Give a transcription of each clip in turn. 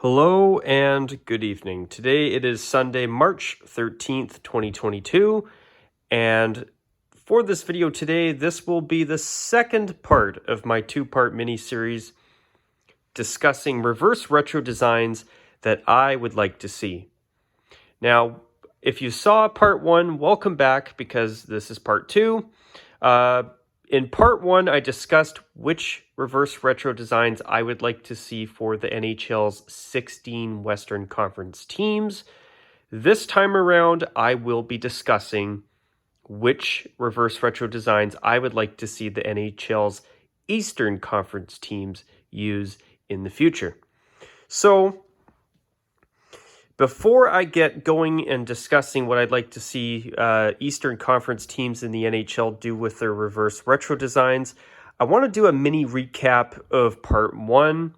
Hello and good evening. Today it is Sunday, March 13th, 2022, and for this video today, this will be the second part of my two-part mini-series discussing reverse retro designs that I would like to see. Now, if you saw part one, welcome back because this is part two. In part one, I discussed which reverse retro designs I would like to see for the NHL's 16 Western Conference teams. This time around, I will be discussing which reverse retro designs I would like to see the NHL's Eastern Conference teams use in the future. So, before I get going and discussing what I'd like to see Eastern Conference teams in the NHL do with their reverse retro designs, I want to do a mini recap of part one.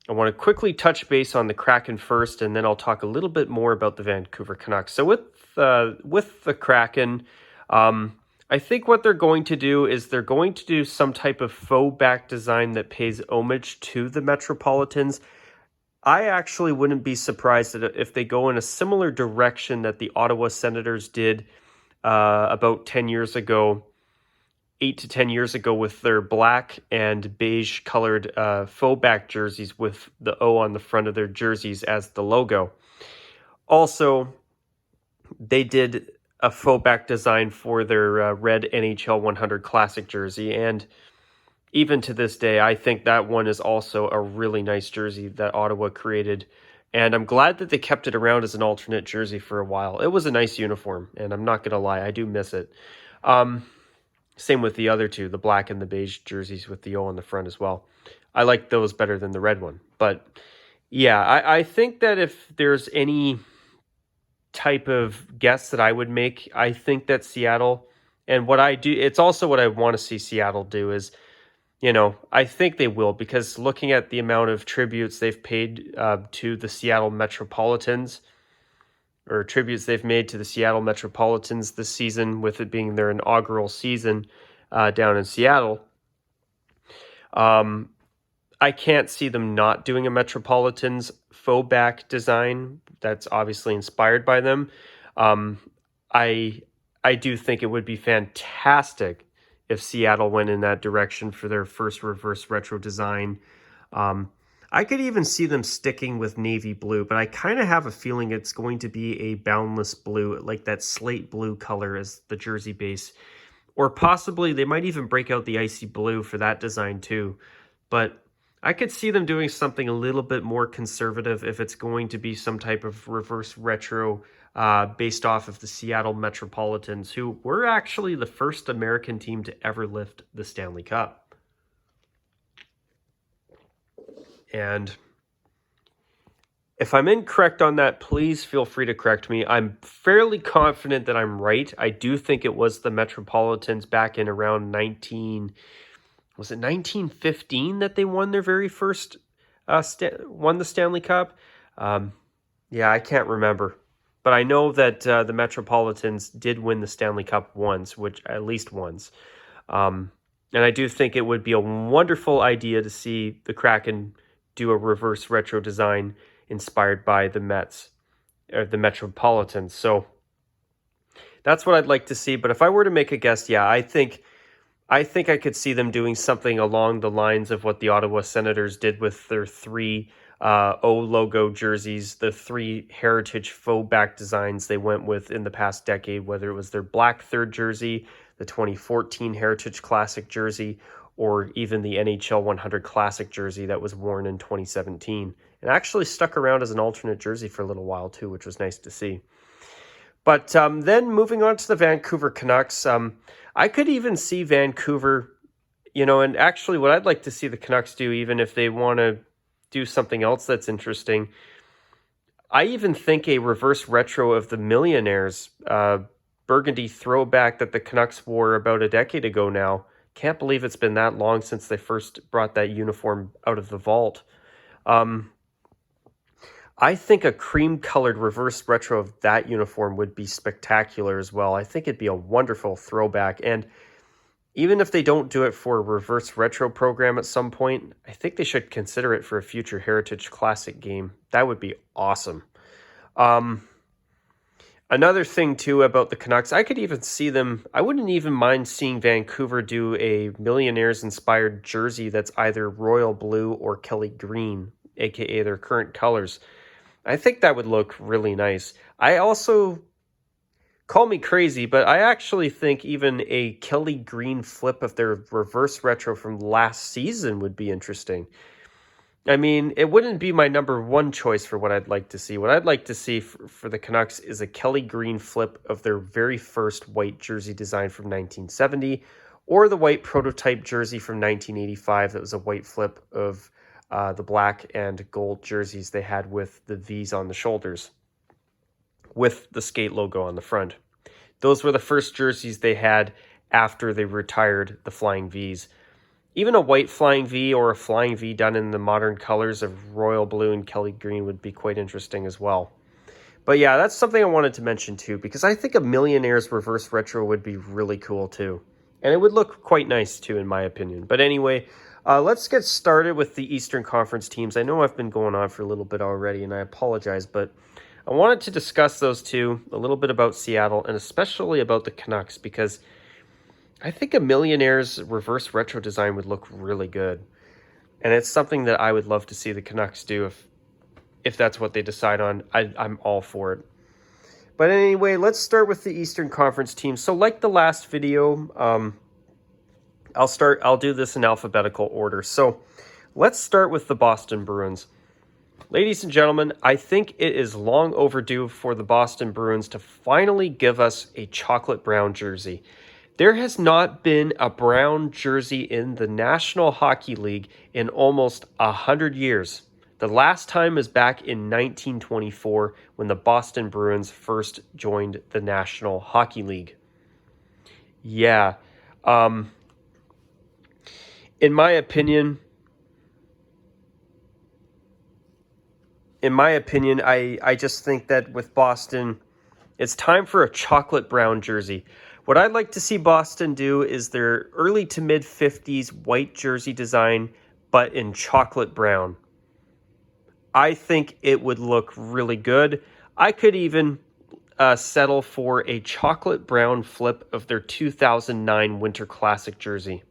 I want to quickly touch base on the Kraken first, and then I'll talk a little bit more about the Vancouver Canucks. So with the Kraken, I think what they're going to do is they're going to do some type of faux back design that pays homage to the Metropolitans. I actually wouldn't be surprised if they go in a similar direction that the Ottawa Senators did about 10 years ago, 8 to 10 years ago, with their black and beige colored faux back jerseys with the O on the front of their jerseys as the logo. Also, they did a faux back design for their red NHL 100 Classic jersey, and even to this day, I think that one is also a really nice jersey that Ottawa created. And I'm glad that they kept it around as an alternate jersey for a while. It was a nice uniform, and I'm not going to lie, I do miss it. Same with the other two, the black and the beige jerseys with the O on the front as well. I like those better than the red one. But yeah, I think that if there's any type of guess that I would make, I think that Seattle, and what I do, it's also what I want to see Seattle do is, I think they will, because looking at the amount of tributes they've paid to the Seattle Metropolitans, or tributes they've made to the Seattle Metropolitans this season, with it being their inaugural season down in Seattle, I can't see them not doing a Metropolitans faux back design that's obviously inspired by them. I do think it would be fantastic if Seattle went in that direction for their first reverse retro design. I could even see them sticking with navy blue, but I kind of have a feeling it's going to be a boundless blue, like that slate blue color as the jersey base. Or possibly they might even break out the icy blue for that design too. But I could see them doing something a little bit more conservative if it's going to be some type of reverse retro based off of the Seattle Metropolitans, who were actually the first American team to ever lift the Stanley Cup. And if I'm incorrect on that, please feel free to correct me. I'm fairly confident that I'm right. I do think it was the Metropolitans back in around 1915 that they won their very first, won the Stanley Cup? Yeah, I can't remember. But I know that the Metropolitans did win the Stanley Cup once, at least once. And I do think it would be a wonderful idea to see the Kraken do a reverse retro design inspired by the Mets, or the Metropolitans. So that's what I'd like to see. But if I were to make a guess, yeah, I think I could see them doing something along the lines of what the Ottawa Senators did with their three O logo jerseys, the three heritage faux back designs they went with in the past decade, whether it was their black third jersey, the 2014 Heritage Classic jersey, or even the NHL 100 Classic jersey that was worn in 2017. It actually stuck around as an alternate jersey for a little while too, which was nice to see. But then moving on to the Vancouver Canucks, I could even see Vancouver, and actually what I'd like to see the Canucks do, even if they want to do something else that's interesting, I even think a reverse retro of the Millionaires burgundy throwback that the Canucks wore about a decade ago now. Can't believe it's been that long since they first brought that uniform out of the vault. I think a cream-colored reverse retro of that uniform would be spectacular as well. I think it'd be a wonderful throwback. And Even if they don't do it for a reverse retro program at some point, I think they should consider it for a future Heritage Classic game. That would be awesome. Another thing, too, about the Canucks, I could even see them, I wouldn't even mind seeing Vancouver do a Millionaires-inspired jersey that's either royal blue or Kelly green, aka their current colors. I think that would look really nice. I also, call me crazy, but I actually think even a Kelly green flip of their reverse retro from last season would be interesting. I mean, it wouldn't be my number one choice for what I'd like to see. What I'd like to see for the Canucks is a Kelly green flip of their very first white jersey design from 1970, or the white prototype jersey from 1985 that was a white flip of the black and gold jerseys they had with the V's on the shoulders, with the skate logo on the front. Those were the first jerseys they had after they retired the Flying V's. Even a white Flying V or a Flying V done in the modern colors of royal blue and Kelly green would be quite interesting as well. But yeah, that's something I wanted to mention too, because I think a Millionaires reverse retro would be really cool too. And it would look quite nice too, in my opinion. But anyway, let's get started with the Eastern Conference teams. I know I've been going on for a little bit already, and I apologize, but I wanted to discuss those two, a little bit about Seattle, and especially about the Canucks, because I think a Millionaires reverse retro design would look really good. And it's something that I would love to see the Canucks do if that's what they decide on. I'm all for it. But anyway, let's start with the Eastern Conference team. So like the last video, I'll do this in alphabetical order. So let's start with the Boston Bruins. Ladies and gentlemen, I think it is long overdue for the Boston Bruins to finally give us a chocolate brown jersey. There has not been a brown jersey in the National Hockey League in almost 100 years. The last time is back in 1924 when the Boston Bruins first joined the National Hockey League. Yeah. In my opinion, I just think that with Boston, it's time for a chocolate brown jersey. What I'd like to see Boston do is their early to mid 50s white jersey design, but in chocolate brown. I think it would look really good. I could even settle for a chocolate brown flip of their 2009 Winter Classic jersey.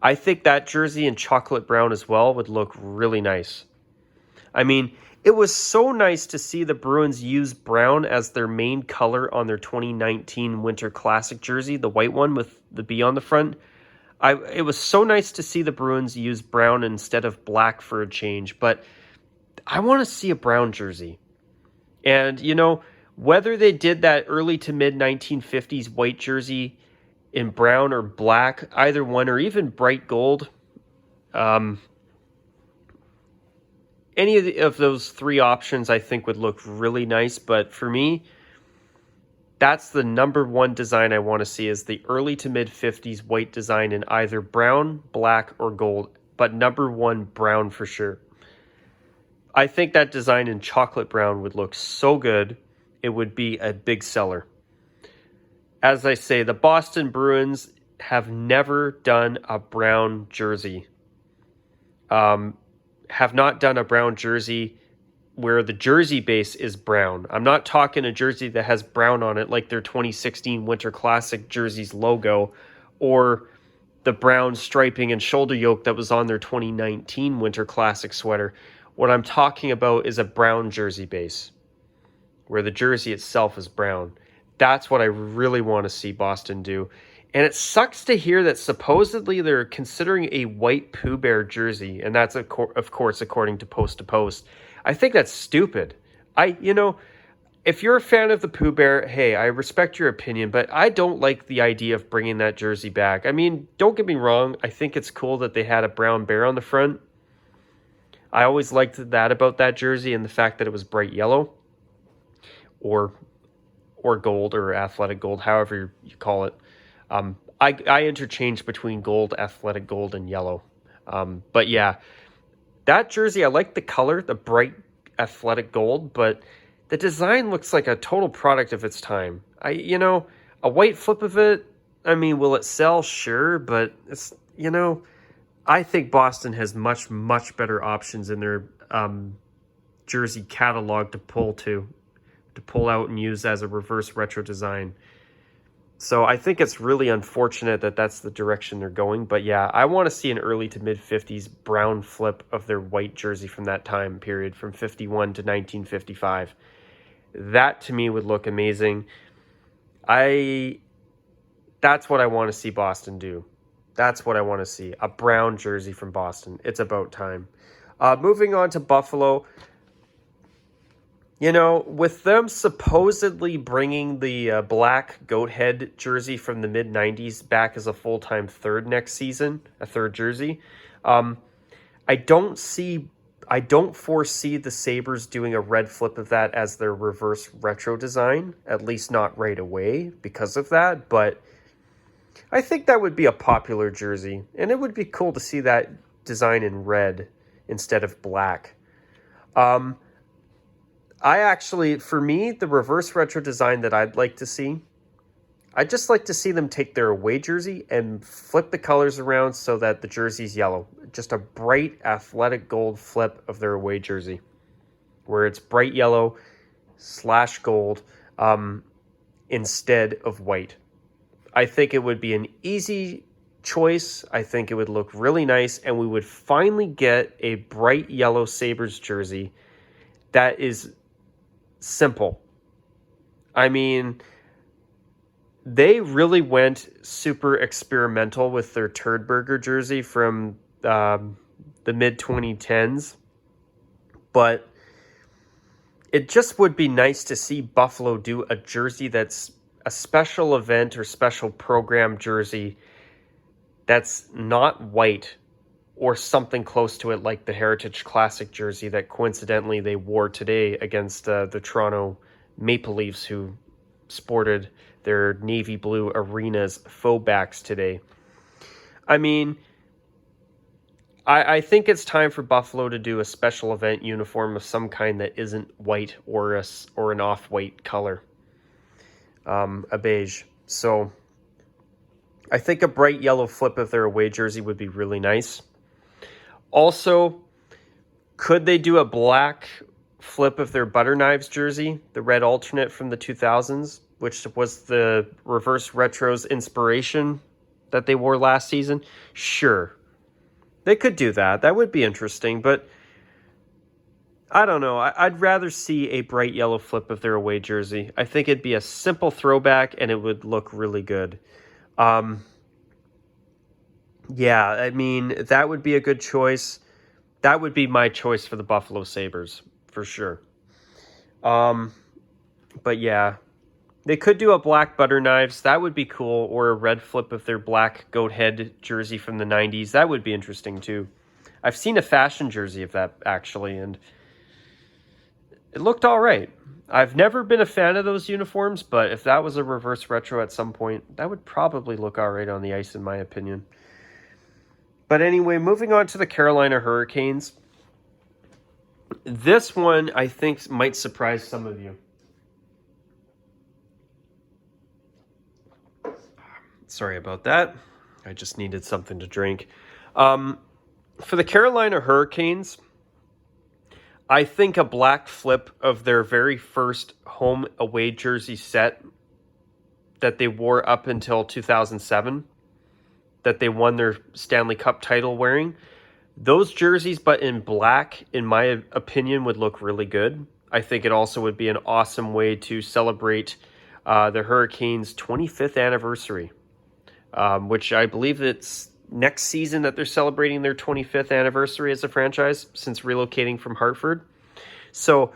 I think that jersey in chocolate brown as well would look really nice. I mean, it was so nice to see the Bruins use brown as their main color on their 2019 Winter Classic jersey, the white one with the B on the front. It was so nice to see the Bruins use brown instead of black for a change, but I want to see a brown jersey. And, you know, whether they did that early to mid 1950s white jersey in brown or black, either one, or even bright gold, any of those three options I think would look really nice, but for me, that's the number one design I want to see is the early to mid 50s white design in either brown, black, or gold, but number one, brown for sure. I think that design in chocolate brown would look so good, it would be a big seller. As I say, the Boston Bruins have never done a brown jersey. Have not done a brown jersey where the jersey base is brown. I'm not talking a jersey that has brown on it like their 2016 Winter Classic jersey's logo or the brown striping and shoulder yoke that was on their 2019 Winter Classic sweater. What I'm talking about is a brown jersey base where the jersey itself is brown. That's what I really want to see Boston do. And it sucks to hear that supposedly they're considering a white Pooh Bear jersey, and that's, of course, according to Post to Post. I think that's stupid. If you're a fan of the Pooh Bear, hey, I respect your opinion, but I don't like the idea of bringing that jersey back. I mean, don't get me wrong. I think it's cool that they had a brown bear on the front. I always liked that about that jersey and the fact that it was bright yellow or gold or athletic gold, however you call it. I interchange between gold, athletic gold, and yellow. But yeah, that jersey, I like the color, the bright athletic gold, but the design looks like a total product of its time. A white flip of it, I mean, will it sell? Sure, but it's, I think Boston has much, much better options in their jersey catalog to pull out and use as a reverse retro design. So I think it's really unfortunate that that's the direction they're going. But yeah, I want to see an early to mid-50s brown flip of their white jersey from that time period, from 51 to 1955. That to me would look amazing. That's what I want to see Boston do. That's what I want to see. A brown jersey from Boston. It's about time. Moving on to Buffalo. With them supposedly bringing the black goat head jersey from the mid-90s back as a full-time third next season, a third jersey, I don't foresee the Sabres doing a red flip of that as their reverse retro design, at least not right away because of that, but I think that would be a popular jersey, and it would be cool to see that design in red instead of black. For me, the reverse retro design that I'd like to see, I'd just like to see them take their away jersey and flip the colors around so that the jersey's yellow. Just a bright athletic gold flip of their away jersey, where it's bright yellow / gold instead of white. I think it would be an easy choice. I think it would look really nice, and we would finally get a bright yellow Sabres jersey that is simple. I mean, they really went super experimental with their Turd Burger jersey from the mid-2010s, but it just would be nice to see Buffalo do a jersey that's a special event or special program jersey that's not white or something close to it, like the Heritage Classic jersey that coincidentally they wore today against the Toronto Maple Leafs, who sported their navy blue Arenas faux backs today. I mean, I think it's time for Buffalo to do a special event uniform of some kind that isn't white or an off-white color, a beige. So I think a bright yellow flip of their away jersey would be really nice. Also, could they do a black flip of their Butter Knives jersey, the red alternate from the 2000s, which was the reverse retro's inspiration that they wore last season? Sure. They could do that. That would be interesting, but I don't know. I'd rather see a bright yellow flip of their away jersey. I think it'd be a simple throwback, and it would look really good. Yeah, I mean, that would be a good choice. That would be my choice for the Buffalo Sabres, for sure. But yeah, they could do a black Butter Knives. That would be cool. Or a red flip of their black goat head jersey from the 90s. That would be interesting, too. I've seen a fashion jersey of that, actually, and it looked all right. I've never been a fan of those uniforms, but if that was a reverse retro at some point, that would probably look all right on the ice, in my opinion. But anyway, moving on to the Carolina Hurricanes. This one, I think, might surprise some of you. Sorry about that. I just needed something to drink. For the Carolina Hurricanes, I think a black flip of their very first home away jersey set that they wore up until 2007, that they won their Stanley Cup title wearing, those jerseys, but in black, in my opinion, would look really good. I think it also would be an awesome way to celebrate the Hurricanes' 25th anniversary, which I believe it's next season that they're celebrating their 25th anniversary as a franchise since relocating from Hartford. So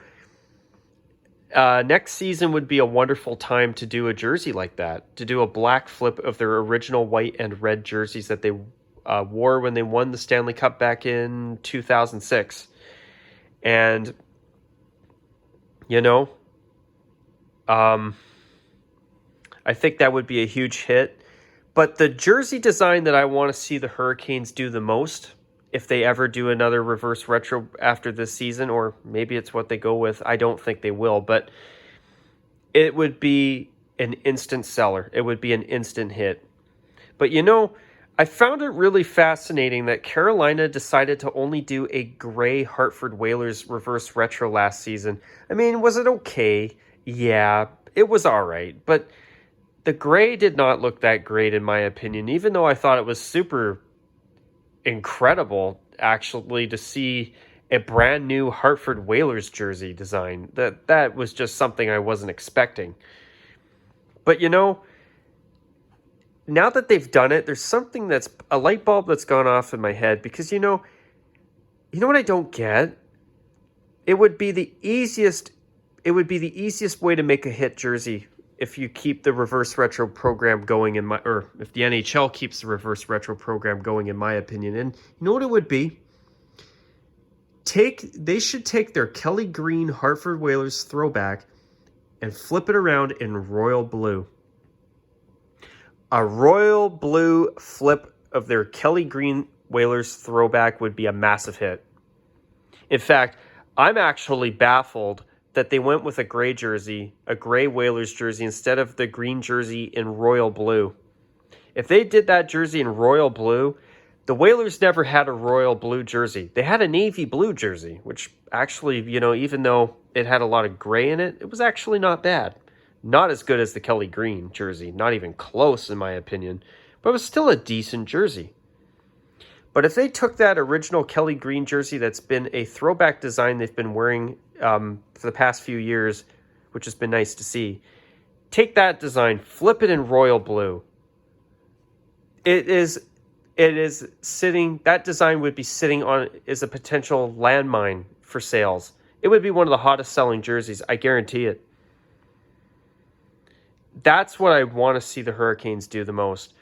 next season would be a wonderful time to do a jersey like that, to do a black flip of their original white and red jerseys that they wore when they won the Stanley Cup back in 2006. And, I think that would be a huge hit. But the jersey design that I want to see the Hurricanes do the most, if they ever do another reverse retro after this season, or maybe it's what they go with, I don't think they will, but it would be an instant seller. It would be an instant hit. But you know, I found it really fascinating that Carolina decided to only do a gray Hartford Whalers reverse retro last season. I mean, was it okay? Yeah, it was all right. But the gray did not look that great, in my opinion, even though I thought it was super incredible, actually, to see a brand new Hartford Whalers jersey design. That was just something I wasn't expecting. But you know, now that they've done it, there's something that's a light bulb that's gone off in my head because you know what I don't get? It would be the easiest way to make a hit jersey if you keep the reverse retro program going or if the NHL keeps the reverse retro program going, in my opinion. And you know what it would be? They should take their Kelly Green Hartford Whalers throwback and flip it around in royal blue. A royal blue flip of their Kelly Green Whalers throwback would be a massive hit. In fact, I'm actually baffled that they went with a gray jersey, a gray Whalers jersey, instead of the green jersey in royal blue. If they did that jersey in royal blue, the Whalers never had a royal blue jersey. They had a navy blue jersey, which actually, even though it had a lot of gray in it, it was actually not bad. Not as good as the Kelly Green jersey, not even close in my opinion, but it was still a decent jersey. But if they took that original Kelly Green jersey that's been a throwback design they've been wearing for the past few years, which has been nice to see, take that design, flip it in royal blue. It is sitting, that design would be sitting on as a potential landmine for sales. It would be one of the hottest selling jerseys, I guarantee it. That's what I want to see the Hurricanes do the most.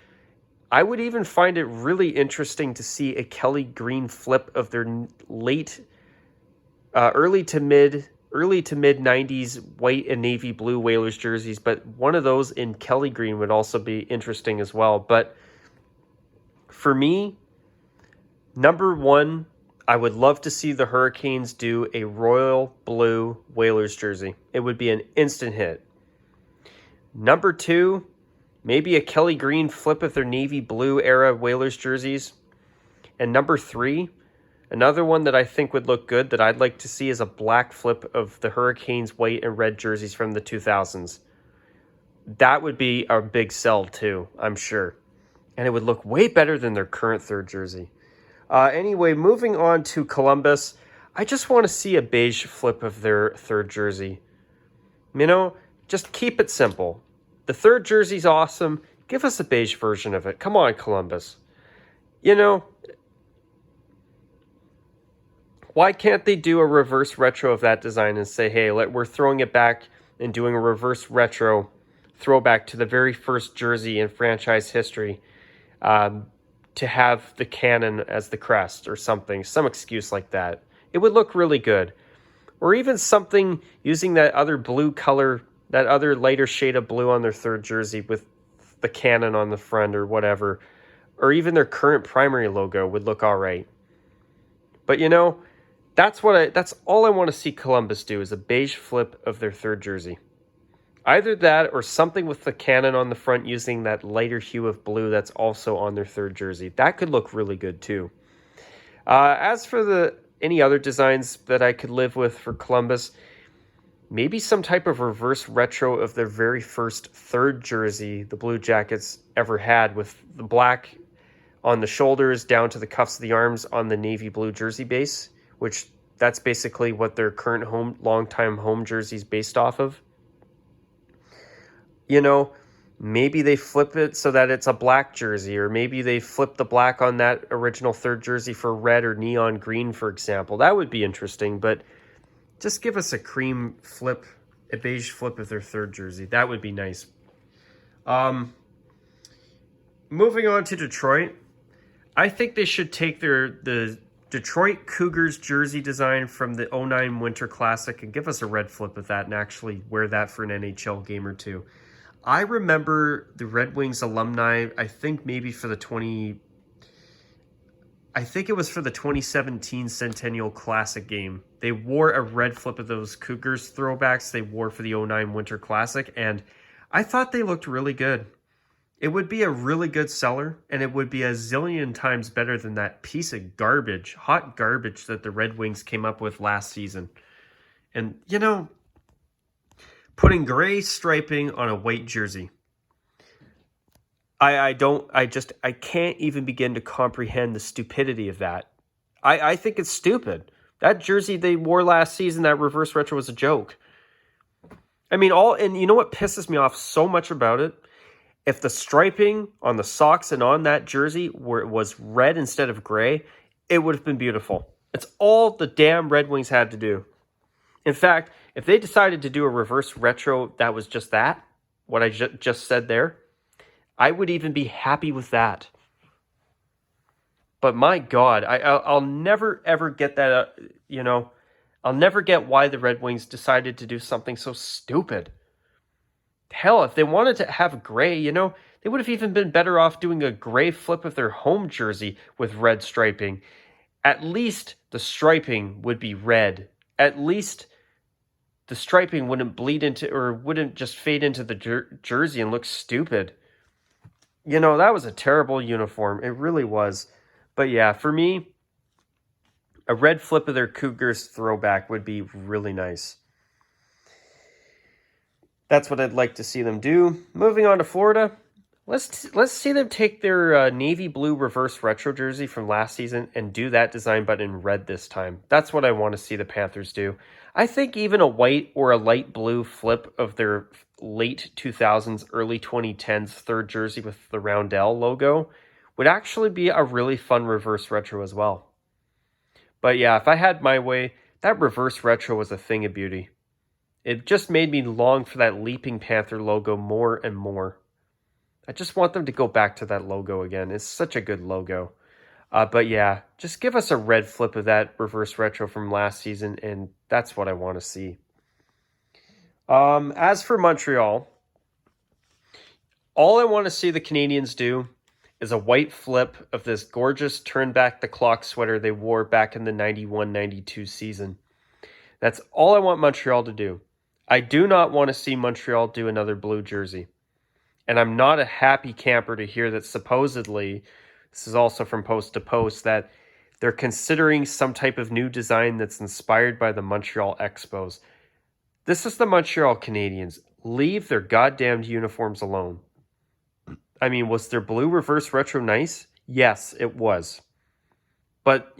I would even find it really interesting to see a Kelly Green flip of their early to mid 90s white and navy blue Whalers jerseys, but one of those in Kelly Green would also be interesting as well. But for me, number one, I would love to see the Hurricanes do a royal blue Whalers jersey. It would be an instant hit. Number two, maybe a Kelly Green flip of their navy blue era Whalers jerseys. And number three, another one that I think would look good that I'd like to see is a black flip of the Hurricanes white and red jerseys from the 2000s. That would be a big sell too, I'm sure. And it would look way better than their current third jersey. Anyway, moving on to Columbus, I just want to see a beige flip of their third jersey. Just keep it simple. The third jersey's awesome. Give us a beige version of it. Come on, Columbus. Why can't they do a reverse retro of that design and say, hey, we're throwing it back and doing a reverse retro throwback to the very first jersey in franchise history, to have the cannon as the crest or something, some excuse like that. It would look really good. Or even something using that other blue color, that other lighter shade of blue on their third jersey with the cannon on the front or whatever. Or even their current primary logo would look all right. But that's all I want to see Columbus do, is a beige flip of their third jersey. Either that or something with the cannon on the front using that lighter hue of blue that's also on their third jersey. That could look really good too. As for any other designs that I could live with for Columbus, maybe some type of reverse retro of their very first third jersey the Blue Jackets ever had, with the black on the shoulders down to the cuffs of the arms on the navy blue jersey base, which that's basically what their current longtime home jersey is based off of. Maybe they flip it so that it's a black jersey, or maybe they flip the black on that original third jersey for red or neon green, for example. That would be interesting, but just give us a cream flip, a beige flip of their third jersey. That would be nice. Moving on to Detroit, I think they should take the Detroit Cougars jersey design from the 2009 Winter Classic and give us a red flip of that and actually wear that for an NHL game or two. I remember the Red Wings alumni, I think it was for the 2017 Centennial Classic game. They wore a red flip of those Cougars throwbacks they wore for the 2009 Winter Classic, and I thought they looked really good. It would be a really good seller, and it would be a zillion times better than that piece of garbage, hot garbage that the Red Wings came up with last season. And, putting gray striping on a white jersey. I can't even begin to comprehend the stupidity of that. I think it's stupid. That jersey they wore last season, that reverse retro, was a joke. I mean, and you know what pisses me off so much about it? If the striping on the socks and on that jersey was red instead of gray, it would have been beautiful. It's all the damn Red Wings had to do. In fact, if they decided to do a reverse retro that was just that, what I just said there, I would even be happy with that. But my God, I'll never, ever get that, I'll never get why the Red Wings decided to do something so stupid. Hell, if they wanted to have gray, they would have even been better off doing a gray flip of their home jersey with red striping. At least the striping would be red. At least the striping wouldn't bleed into, or wouldn't just fade into the jersey and look stupid. That was a terrible uniform. It really was. But yeah, for me, a red flip of their Cougars throwback would be really nice. That's what I'd like to see them do. Moving on to Florida, let's see them take their navy blue reverse retro jersey from last season and do that design, but in red this time. That's what I want to see the Panthers do. I think even a white or a light blue flip of their late 2000s, early 2010s third jersey with the Roundel logo would actually be a really fun reverse retro as well. But yeah, if I had my way, that reverse retro was a thing of beauty. It just made me long for that Leaping Panther logo more and more. I just want them to go back to that logo again. It's such a good logo. But yeah, just give us a red flip of that reverse retro from last season, and that's what I want to see. As for Montreal, all I want to see the Canadiens do is a white flip of this gorgeous turn back the clock sweater they wore back in the 91-92 season. That's all I want Montreal to do. I do not want to see Montreal do another blue jersey. And I'm not a happy camper to hear that supposedly, this is also from Post to Post, that they're considering some type of new design that's inspired by the Montreal Expos. This is the Montreal Canadiens. Leave their goddamned uniforms alone. I mean, was their blue reverse retro nice? Yes, it was. But,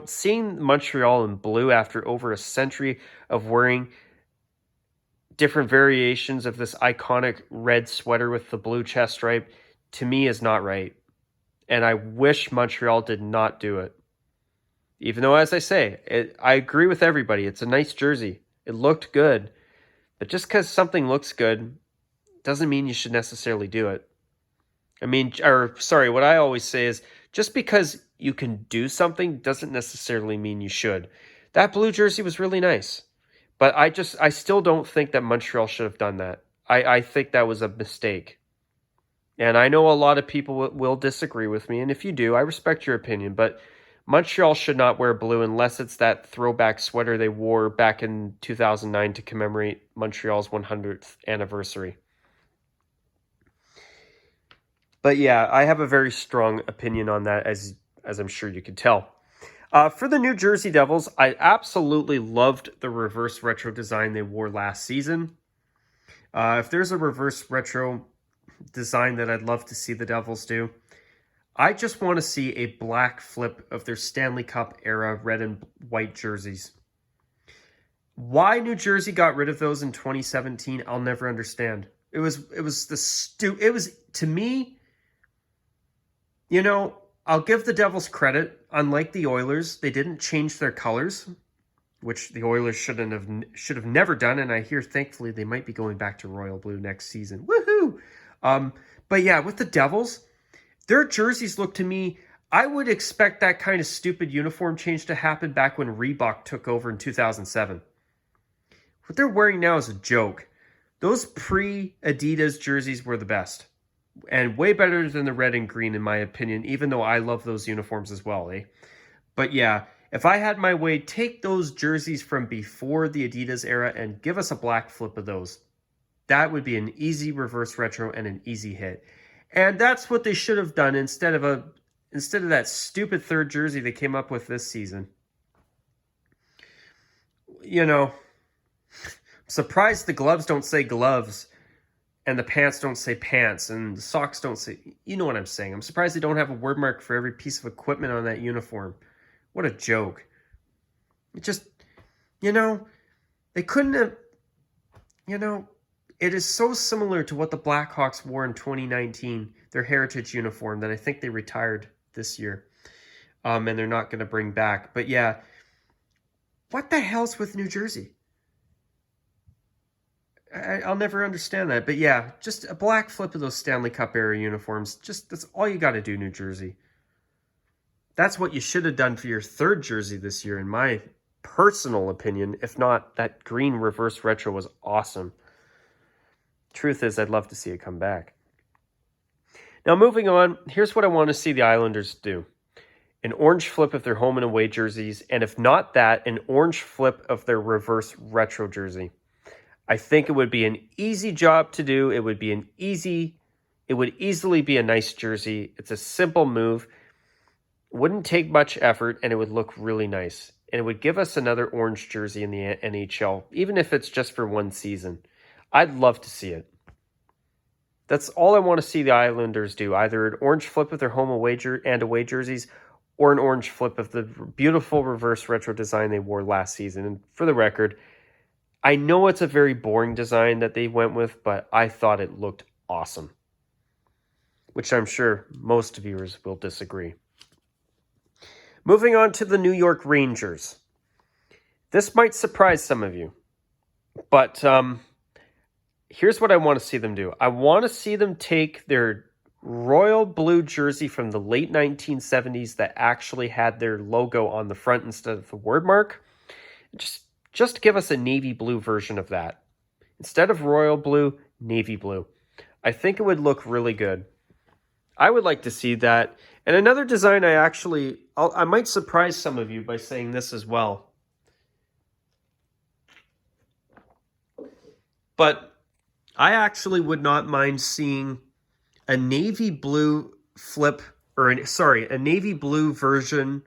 seeing Montreal in blue after over a century of wearing different variations of this iconic red sweater with the blue chest stripe, to me is not right. And I wish Montreal did not do it. Even though, as I say, I agree with everybody. It's a nice jersey. It looked good. But just because something looks good doesn't mean you should necessarily do it. What I always say is, just because you can do something doesn't necessarily mean you should. That blue jersey was really nice. But I still don't think that Montreal should have done that. I think that was a mistake. And I know a lot of people will disagree with me, and if you do, I respect your opinion, but Montreal should not wear blue unless it's that throwback sweater they wore back in 2009 to commemorate Montreal's 100th anniversary. But yeah, I have a very strong opinion on that, as I'm sure you can tell. For the New Jersey Devils, I absolutely loved the reverse retro design they wore last season. If there's a reverse retro design that I'd love to see the Devils do, I just want to see a black flip of their Stanley Cup era red and white jerseys. Why New Jersey got rid of those in 2017, I'll never understand. It was to me, I'll give the Devils credit. Unlike the Oilers, they didn't change their colors, which the Oilers should have never done. And I hear, thankfully, they might be going back to royal blue next season. Woohoo! But yeah, with the Devils, their jerseys look to me, I would expect that kind of stupid uniform change to happen back when Reebok took over in 2007. What they're wearing now is a joke. Those pre-Adidas jerseys were the best. And way better than the red and green, in my opinion, even though I love those uniforms as well, eh? But yeah, if I had my way, take those jerseys from before the Adidas era and give us a black flip of those. That would be an easy reverse retro and an easy hit. And that's what they should have done instead of that stupid third jersey they came up with this season. You know, surprised the gloves don't say gloves and the pants don't say pants and the socks don't say, you know what I'm saying. I'm surprised they don't have a word mark for every piece of equipment on that uniform. What a joke. It just, they couldn't have, it is so similar to what the Blackhawks wore in 2019, their heritage uniform that I think they retired this year. And they're not going to bring back. But yeah, what the hell's with New Jersey? I'll never understand that. But yeah, just a black flip of those Stanley Cup era uniforms. That's all you got to do, New Jersey. That's what you should have done for your third jersey this year, in my personal opinion. If not, that green reverse retro was awesome. Truth is, I'd love to see it come back. Now, moving on, here's what I want to see the Islanders do. An orange flip of their home and away jerseys, and if not that, an orange flip of their reverse retro jersey. I think it would be an easy job to do. It would easily be a nice jersey. It's a simple move. Wouldn't take much effort, and it would look really nice. And it would give us another orange jersey in the NHL, even if it's just for one season. I'd love to see it. That's all I want to see the Islanders do. Either an orange flip of their home away jerseys, or an orange flip of the beautiful reverse retro design they wore last season. And for the record, I know it's a very boring design that they went with, but I thought it looked awesome. Which I'm sure most viewers will disagree. Moving on to the New York Rangers. This might surprise some of you, but here's what I want to see them do. I want to see them take their royal blue jersey from the late 1970s that actually had their logo on the front instead of the word mark. Just give us a navy blue version of that. Instead of royal blue, navy blue. I think it would look really good. I would like to see that. And another design I might surprise some of you by saying this as well. But I actually would not mind seeing a navy blue flip, a navy blue version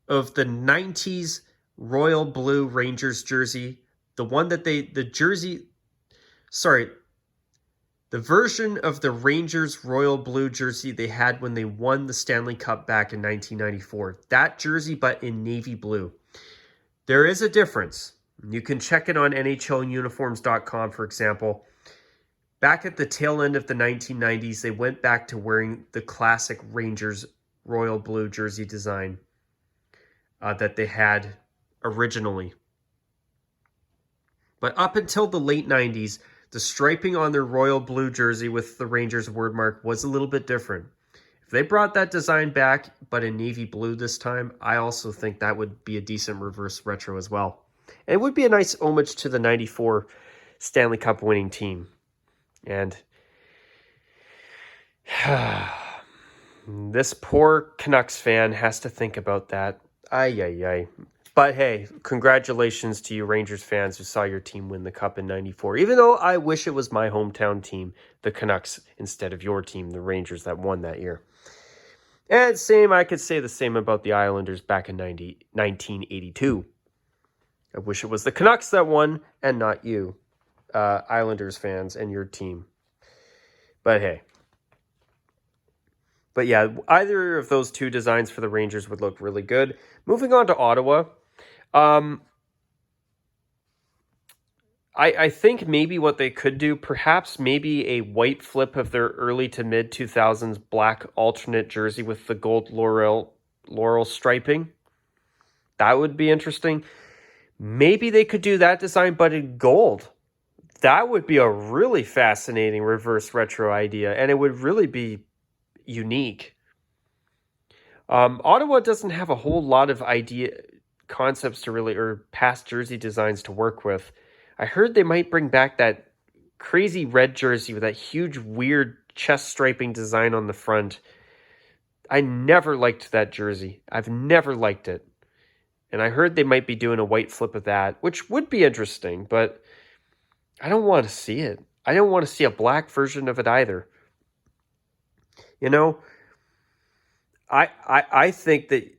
of the 90s royal blue Rangers jersey. The version of the Rangers royal blue jersey they had when they won the Stanley Cup back in 1994. That jersey, but in navy blue. There is a difference. You can check it on NHLuniforms.com, for example. Back at the tail end of the 1990s, they went back to wearing the classic Rangers royal blue jersey design that they had originally. But up until the late 90s, the striping on their royal blue jersey with the Rangers word mark was a little bit different. If they brought that design back, but in navy blue this time, I also think that would be a decent reverse retro as well. And it would be a nice homage to the 94 Stanley Cup winning team. And this poor Canucks fan has to think about that. Ay. But hey, congratulations to you Rangers fans who saw your team win the Cup in 94. Even though I wish it was my hometown team, the Canucks, instead of your team, the Rangers, that won that year. And I could say the same about the Islanders back in 1982. I wish it was the Canucks that won and not you, Islanders fans, and your team. But hey. But yeah, either of those two designs for the Rangers would look really good. Moving on to Ottawa. I think maybe what they could do, perhaps maybe a white flip of their early to mid 2000s black alternate jersey with the gold laurel striping. That would be interesting. Maybe they could do that design, but in gold. That would be a really fascinating reverse retro idea, and it would really be unique. Ottawa doesn't have a whole lot of concepts or past jersey designs to work with. I heard they might bring back that crazy red jersey with that huge weird chest striping design on the front. I never liked that jersey. I've never liked it. And I heard they might be doing a white flip of that, which would be interesting, but I don't want to see it. I don't want to see a black version of it either. You know, I think that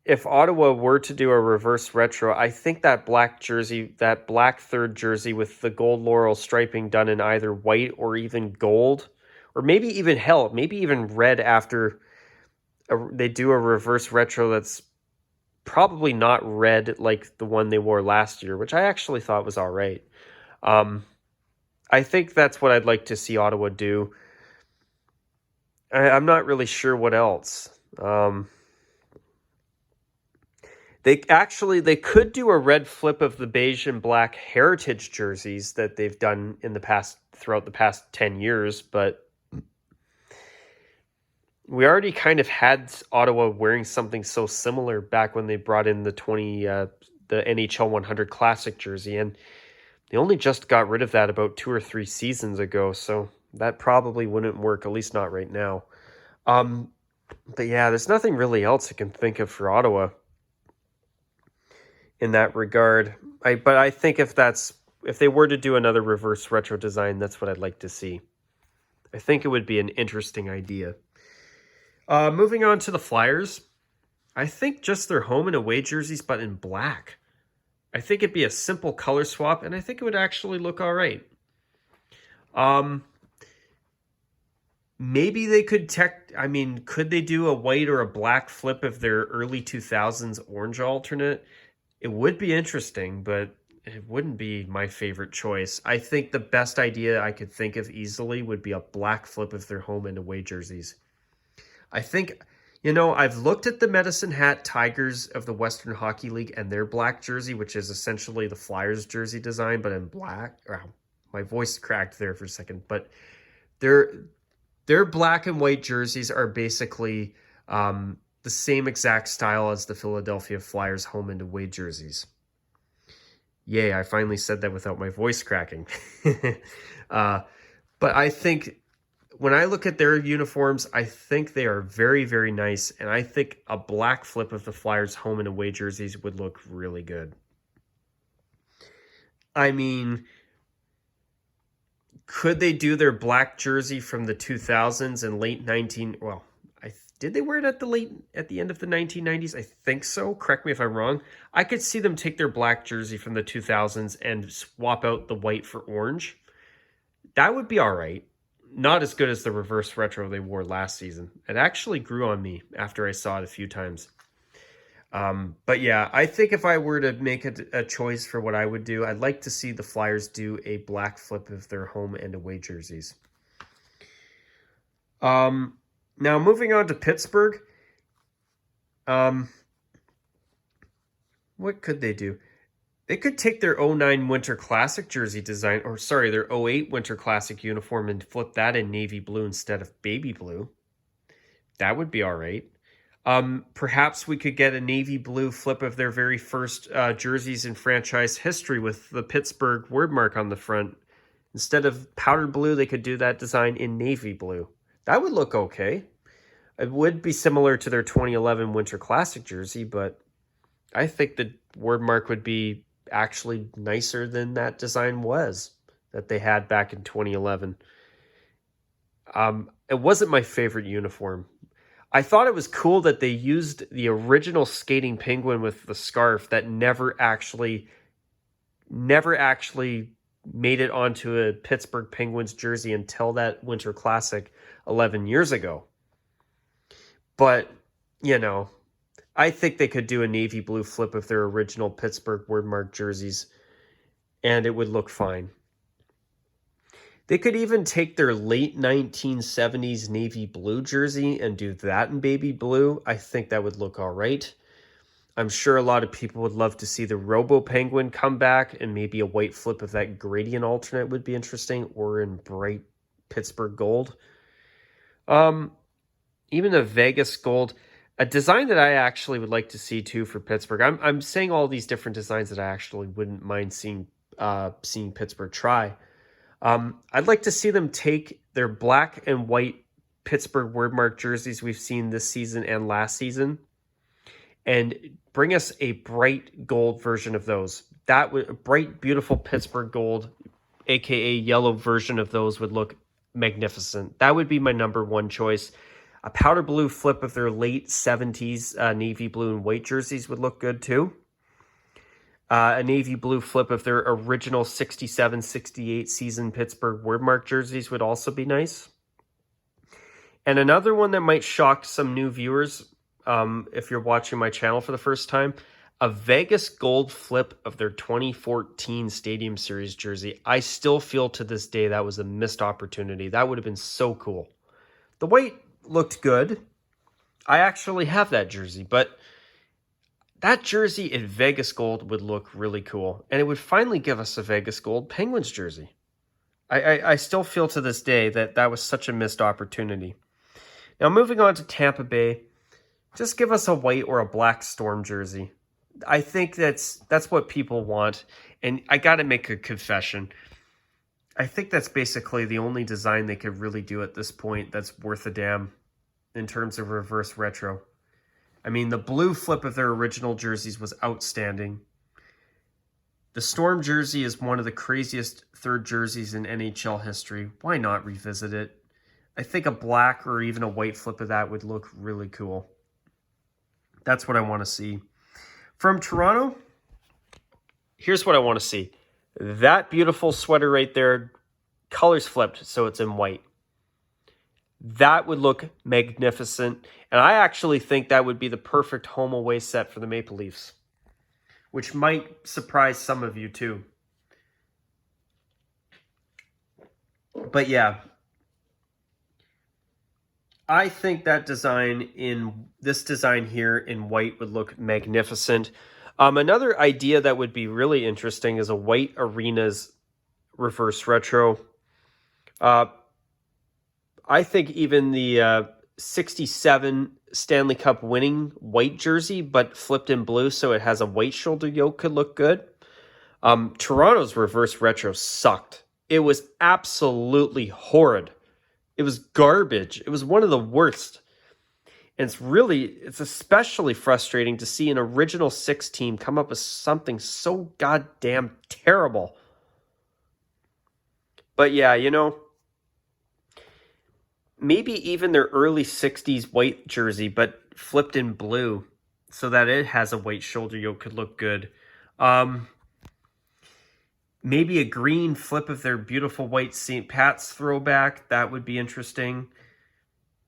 if Ottawa were to do a reverse retro, I think that black jersey, that black third jersey with the gold laurel striping done in either white or even gold, or maybe even maybe even red after they do a reverse retro that's probably not red like the one they wore last year, which I actually thought was all right. I think that's what I'd like to see Ottawa do. I'm not really sure what else. They could do a red flip of the beige and black heritage jerseys that they've done in the past throughout the past 10 years, but we already kind of had Ottawa wearing something so similar back when they brought in the NHL 100 Classic jersey, and they only just got rid of that about 2 or 3 seasons ago, so that probably wouldn't work, at least not right now. But yeah, there's nothing really else I can think of for Ottawa in that regard. But I think if they were to do another reverse retro design, that's what I'd like to see. I think it would be an interesting idea. Moving on to the Flyers, I think just their home and away jerseys, but in black. I think it'd be a simple color swap, and I think it would actually look all right. Maybe they could could they do a white or a black flip of their early 2000s orange alternate? It would be interesting, but it wouldn't be my favorite choice. I think the best idea I could think of easily would be a black flip of their home and away jerseys. I think, I've looked at the Medicine Hat Tigers of the Western Hockey League and their black jersey, which is essentially the Flyers jersey design, but in black. Oh, my voice cracked there for a second, but their black and white jerseys are basically the same exact style as the Philadelphia Flyers home and away jerseys. Yay, I finally said that without my voice cracking. But I think when I look at their uniforms, I think they are very, very nice. And I think a black flip of the Flyers home and away jerseys would look really good. I mean, could they do their black jersey from the 2000s and late 19... Well, did they wear it at the end of the 1990s? I think so. Correct me if I'm wrong. I could see them take their black jersey from the 2000s and swap out the white for orange. That would be all right. Not as good as the reverse retro they wore last season. It actually grew on me after I saw it a few times. But yeah, I think if I were to make a choice for what I would do, I'd like to see the Flyers do a black flip of their home and away jerseys. Now, moving on to Pittsburgh, what could they do? They could take their 09 Winter Classic jersey design, their 08 Winter Classic uniform and flip that in navy blue instead of baby blue. That would be all right. Perhaps we could get a navy blue flip of their very first jerseys in franchise history with the Pittsburgh wordmark on the front. Instead of powder blue, they could do that design in navy blue. That would look okay. It would be similar to their 2011 Winter Classic jersey, but I think the wordmark would be actually nicer than that design was that they had back in 2011. It wasn't my favorite uniform. I thought it was cool that they used the original skating penguin with the scarf that never actually made it onto a Pittsburgh Penguins jersey until that Winter Classic 11 years ago. But, I think they could do a navy blue flip of their original Pittsburgh wordmark jerseys, and it would look fine. They could even take their late 1970s navy blue jersey and do that in baby blue. I think that would look all right. I'm sure a lot of people would love to see the Robo Penguin come back, and maybe a white flip of that gradient alternate would be interesting, or in bright Pittsburgh gold. Even the Vegas gold, a design that I actually would like to see too for Pittsburgh. I'm saying all these different designs that I actually wouldn't mind seeing Pittsburgh try. I'd like to see them take their black and white Pittsburgh wordmark jerseys we've seen this season and last season, and bring us a bright gold version of those. That would bright, beautiful Pittsburgh gold, aka yellow version of those would look magnificent. That would be my number one choice. A powder blue flip of their late 70s navy blue and white jerseys would look good too. A navy blue flip of their original 67-68 season Pittsburgh wordmark jerseys would also be nice. And another one that might shock some new viewers, if you're watching my channel for the first time, a Vegas gold flip of their 2014 Stadium Series jersey. I still feel to this day that was a missed opportunity. That would have been so cool. The white looked good. I actually have that jersey, but that jersey in Vegas gold would look really cool. And it would finally give us a Vegas gold Penguins jersey. I still feel to this day that that was such a missed opportunity. Now, moving on to Tampa Bay, just give us a white or a black Storm jersey. I think that's what people want. And I got to make a confession. I think that's basically the only design they could really do at this point that's worth a damn in terms of reverse retro. I mean, the blue flip of their original jerseys was outstanding. The Storm jersey is one of the craziest third jerseys in NHL history. Why not revisit it? I think a black or even a white flip of that would look really cool. That's what I want to see. From Toronto, here's what I want to see. That beautiful sweater right there, colors flipped, so it's in white. That would look magnificent. And I actually think that would be the perfect home away set for the Maple Leafs, which might surprise some of you too. But yeah, I think that this design here in white would look magnificent. Another idea that would be really interesting is a white arenas reverse retro. I think even the 67 Stanley Cup winning white jersey, but flipped in blue so it has a white shoulder yoke could look good. Toronto's reverse retro sucked. It was absolutely horrid. It was garbage. It was one of the worst. And it's especially frustrating to see an original 6 team come up with something so goddamn terrible. But yeah, maybe even their early 60s white jersey, but flipped in blue so that it has a white shoulder yoke could look good. Maybe a green flip of their beautiful white St. Pat's throwback. That would be interesting.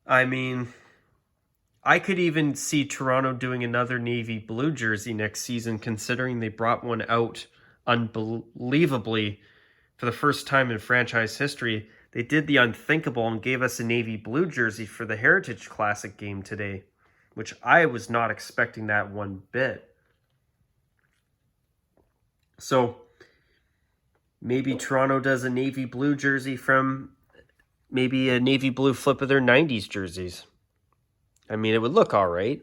I mean, I could even see Toronto doing another navy blue jersey next season, considering they brought one out unbelievably for the first time in franchise history. They did the unthinkable and gave us a navy blue jersey for the Heritage Classic game today, which I was not expecting that one bit. So maybe Toronto does a navy blue jersey from maybe a navy blue flip of their 90s jerseys. I mean, it would look all right.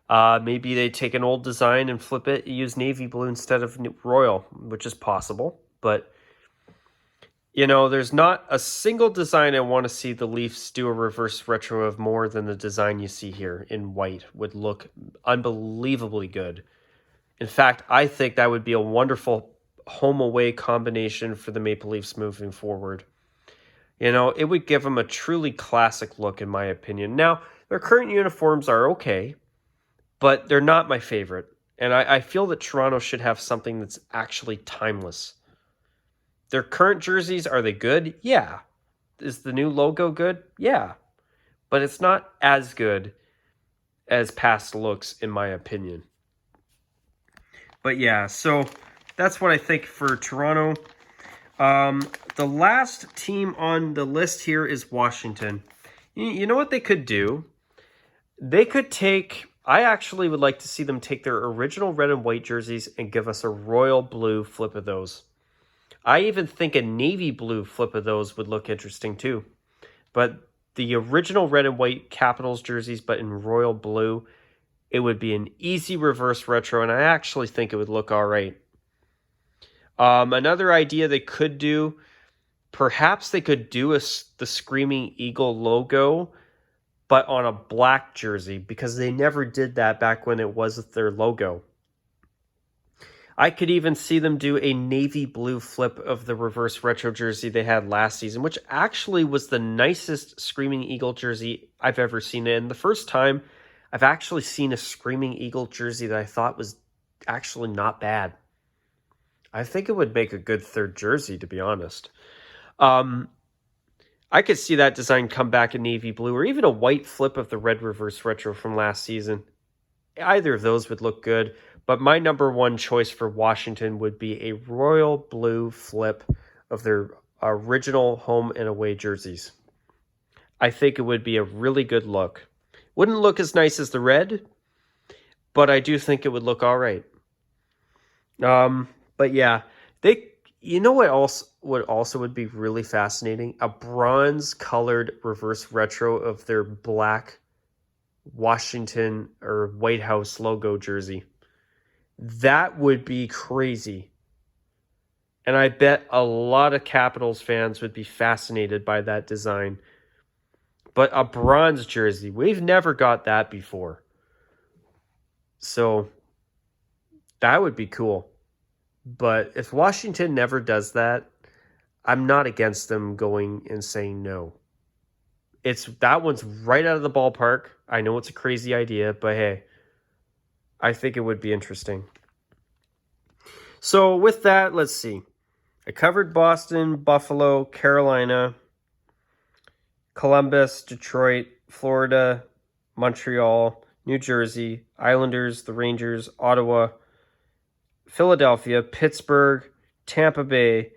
Maybe they take an old design and flip it, use navy blue instead of royal, which is possible. But, there's not a single design I want to see the Leafs do a reverse retro of more than the design you see here in white. Would look unbelievably good. In fact, I think that would be a wonderful home-away combination for the Maple Leafs moving forward. It would give them a truly classic look, in my opinion. Now, their current uniforms are okay, but they're not my favorite. And I feel that Toronto should have something that's actually timeless. Their current jerseys, are they good? Yeah. Is the new logo good? Yeah. But it's not as good as past looks, in my opinion. But yeah, so that's what I think for Toronto. The last team on the list here is Washington. You know what they could do? They could I actually would like to see them take their original red and white jerseys and give us a royal blue flip of those. I even think a navy blue flip of those would look interesting too. But the original red and white Capitals jerseys, but in royal blue, it would be an easy reverse retro, and I actually think it would look all right. Another idea they could do, perhaps they could do the Screaming Eagle logo, but on a black jersey, because they never did that back when it was their logo. I could even see them do a navy blue flip of the reverse retro jersey they had last season, which actually was the nicest Screaming Eagle jersey I've ever seen. And the first time I've actually seen a Screaming Eagle jersey that I thought was actually not bad. I think it would make a good third jersey, to be honest. I could see that design come back in navy blue, or even a white flip of the red reverse retro from last season. Either of those would look good, but my number one choice for Washington would be a royal blue flip of their original home and away jerseys. I think it would be a really good look. Wouldn't look as nice as the red, but I do think it would look all right. But yeah, you know what also would be really fascinating? A bronze colored reverse retro of their black Washington or White House logo jersey. That would be crazy. And I bet a lot of Capitals fans would be fascinated by that design. But a bronze jersey, we've never got that before. So that would be cool. But if Washington never does that, I'm not against them going and saying no. That one's right out of the ballpark. I know it's a crazy idea, but hey, I think it would be interesting. So with that, let's see. I covered Boston, Buffalo, Carolina, Columbus, Detroit, Florida, Montreal, New Jersey, Islanders, the Rangers, Ottawa, Philadelphia, Pittsburgh, Tampa Bay,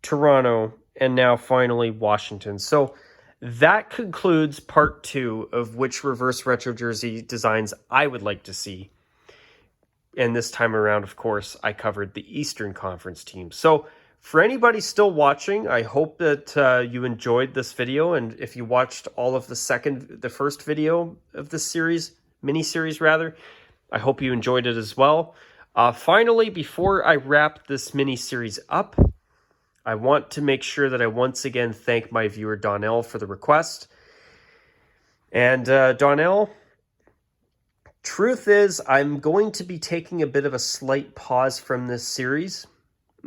Toronto, and now finally Washington. So that concludes part 2 of which reverse retro jersey designs I would like to see. And this time around, of course, I covered the Eastern Conference team. So for anybody still watching, I hope that you enjoyed this video. And if you watched all of the first video of this series, mini-series rather, I hope you enjoyed it as well. Finally, before I wrap this mini-series up, I want to make sure that I once again thank my viewer Donnell for the request. And Donnell, truth is, I'm going to be taking a bit of a slight pause from this series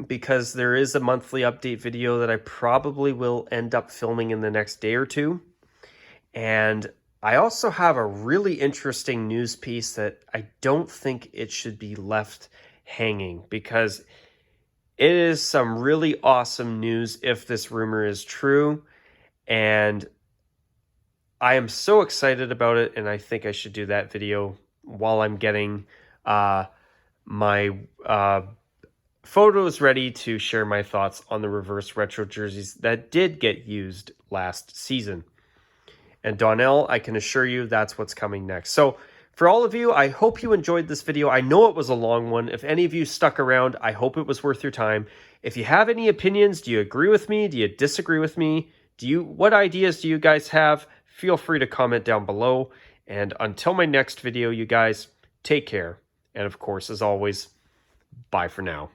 because there is a monthly update video that I probably will end up filming in the next day or two. And I also have a really interesting news piece that I don't think it should be left hanging, because it is some really awesome news if this rumor is true. And I am so excited about it, and I think I should do that video while I'm getting my photos ready to share my thoughts on the reverse retro jerseys that did get used last season. And Donnell, I can assure you that's what's coming next. So for all of you, I hope you enjoyed this video. I know it was a long one. If any of you stuck around, I hope it was worth your time. If you have any opinions, do you agree with me? Do you disagree with me? What ideas do you guys have? Feel free to comment down below. And until my next video, you guys, take care. And of course, as always, bye for now.